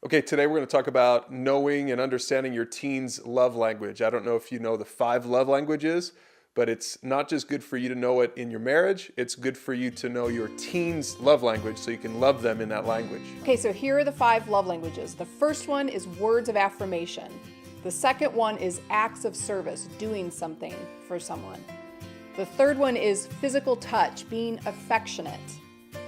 Okay, today we're going to talk about knowing and understanding your teen's love language. I don't know if you know the 5 love languages, but it's not just good for you to know it in your marriage, it's good for you to know your teen's love language so you can love them in that language. Okay, so here are the 5 love languages. The first one is words of affirmation. The second one is acts of service, doing something for someone. The third one is physical touch, being affectionate.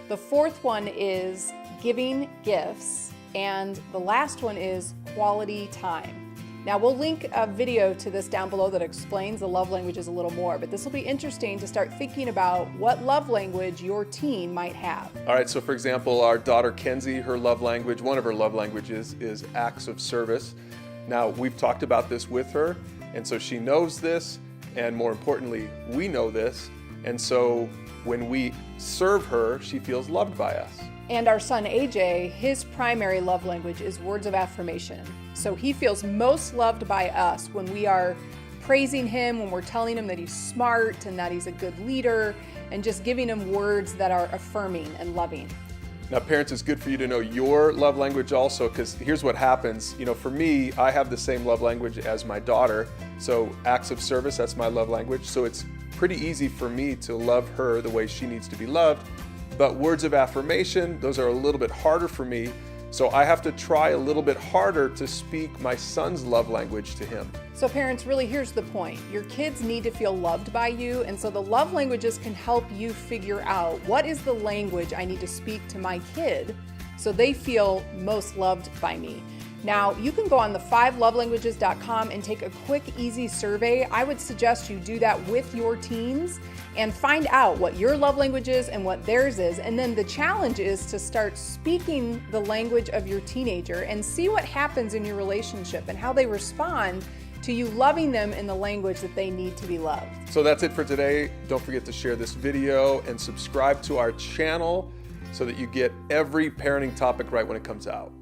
The fourth one is giving gifts. And the last one is quality time. Now we'll link a video to this down below that explains the love languages a little more, but this will be interesting to start thinking about what love language your teen might have. All right, so for example, our daughter Kenzie, her love language, one of her love languages is acts of service. Now we've talked about this with her, and so she knows this, and more importantly, we know this, and so when we serve her, she feels loved by us. And our son AJ, his primary love language is words of affirmation. So he feels most loved by us when we are praising him, when we're telling him that he's smart and that he's a good leader, and just giving him words that are affirming and loving. Now parents, it's good for you to know your love language also, because here's what happens. You know, for me, I have the same love language as my daughter. So acts of service, that's my love language. So it's pretty easy for me to love her the way she needs to be loved. But words of affirmation, those are a little bit harder for me. So I have to try a little bit harder to speak my son's love language to him. So parents, really here's the point. Your kids need to feel loved by you, and so the love languages can help you figure out what is the language I need to speak to my kid so they feel most loved by me. Now, you can go on the 5lovelanguages.com and take a quick, easy survey. I would suggest you do that with your teens and find out what your love language is and what theirs is. And then the challenge is to start speaking the language of your teenager and see what happens in your relationship and how they respond to you loving them in the language that they need to be loved. So that's it for today. Don't forget to share this video and subscribe to our channel so that you get every parenting topic right when it comes out.